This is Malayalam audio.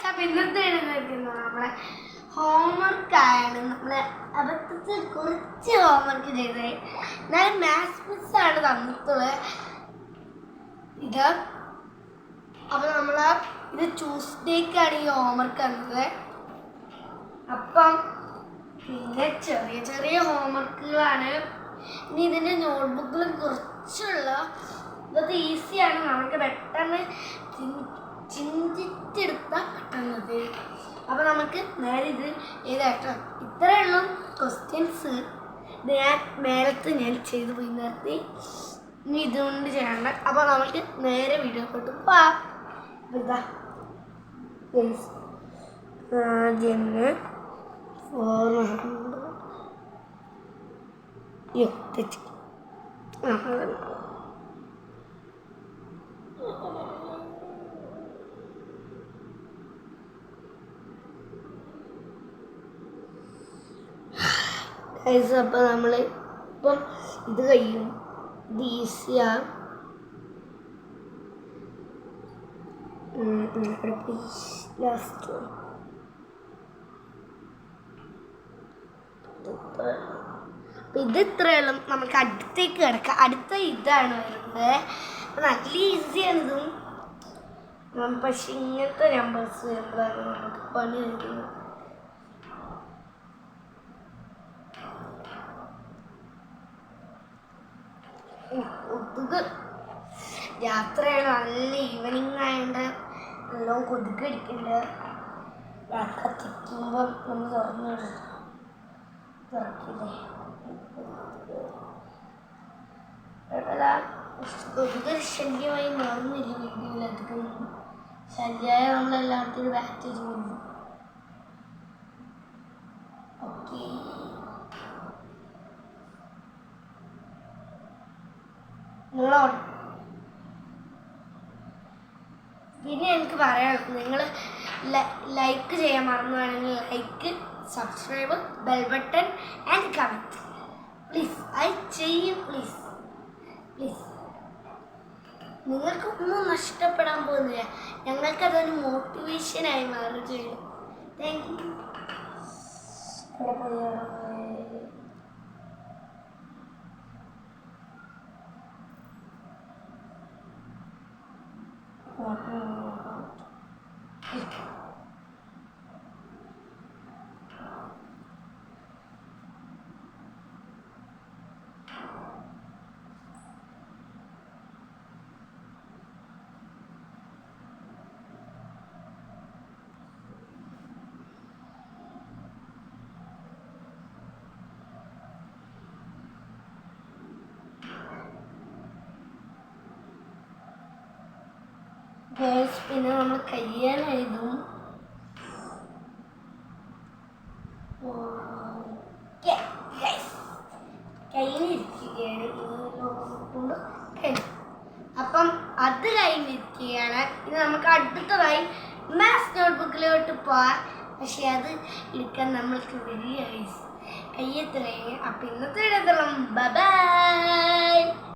അപ്പം ഇന്നത്തെ എഴുതിയിരിക്കുന്നത് നമ്മളെ ഹോംവർക്കാണ്. നമ്മളെ അബദ്ധത്തിൽ കുറച്ച് ഹോംവർക്ക് ചെയ്തത്. ഞാൻ മാത്സ് മിസ്സാണ് തന്നിട്ടുള്ളത് ഇത്. അപ്പം നമ്മൾ ഇത് ട്യൂസ്ഡേക്കാണ് ഈ ഹോംവർക്ക് തന്നത്. അപ്പം പിന്നെ ചെറിയ ചെറിയ ഹോംവർക്കുകളാണ്. ഇനി ഇതിൻ്റെ നോട്ട്ബുക്കിലും കുറച്ചുള്ള ഇതൊക്കെ ഈസിയാണ്, നമുക്ക് പെട്ടെന്ന് ചിന്തിച്ചെടുത്താൽ പറ്റുന്നത്. അപ്പോൾ നമുക്ക് നേരെ ഇത് ഏതായിട്ടാണ് ഇത്രയുള്ള ക്വസ്റ്റ്യൻസ് ഇത് ഞാൻ ചെയ്തു പോയി നിർത്തി. ഇനി ഇതുകൊണ്ട് ചെയ്യണ്ട. അപ്പോൾ നമുക്ക് നേരെ വീഡിയോ കൊണ്ട് പോവാം. ഇതാ ആദ്യമേ 400 തെറ്റി അപ്പോൾ നമ്മൾ ഇപ്പം ഇത് കഴിയും. ഇത് ഈസിയാണ്. ലാസ്റ്റ് ഇത് ഇത്രയുള്ള നമുക്ക് അടുത്തേക്ക് കിടക്കാം. അടുത്ത ഇതാണ് വരുന്നത്. നല്ല ഈസിയാണ് ഇതും. പക്ഷെ ഇങ്ങനത്തെ നമ്പേഴ്സ് വരുമ്പോഴാണ് നമുക്ക് പണി വരുന്നത്. കൊതുക് രാത്രിയാണ്, നല്ല ഈവനിങ് ആയതുകൊണ്ട് നല്ലോണം കൊതുക് അടിക്കുന്നുണ്ട്. കത്തിക്കുമ്പോൾ നമ്മൾ തുറക്കില്ലേ കൊതുക് ശല്യമായി മാറുന്നില്ല. വീട്ടിലധികം ശല്യമായ നമ്മളെല്ലാവർക്കും ബാറ്റ് ചെയ്ത് പോകുന്നു. ഓക്കെ, പിന്നെ എനിക്ക് പറയാനുള്ളത്, നിങ്ങൾ ലൈക്ക് ചെയ്യാൻ മറന്നുവാണെങ്കിൽ like, subscribe, bell button and comment please. അത് ചെയ്യും പ്ലീസ്. നിങ്ങൾക്കൊന്നും നഷ്ടപ്പെടാൻ പോകുന്നില്ല. ഞങ്ങൾക്കതൊരു മോട്ടിവേഷനായി മാറുകയും. Thank you. പിന്നെ നമ്മൾ കയ്യാനെഴുതും. കയ്യിലിരിക്കുകയാണ് കൊണ്ട്. അപ്പം അത് കഴിഞ്ഞിരിക്കുകയാണ്. ഇനി നമുക്ക് അടുത്തതായി മാത്സ് നോട്ട്ബുക്കിലോട്ട് പോവാം. പക്ഷെ അത് എടുക്കാൻ നമ്മൾക്ക് വലിയ കയ്യെത്രയാണ്. അപ്പം ഇന്നത്തെ ബൈ.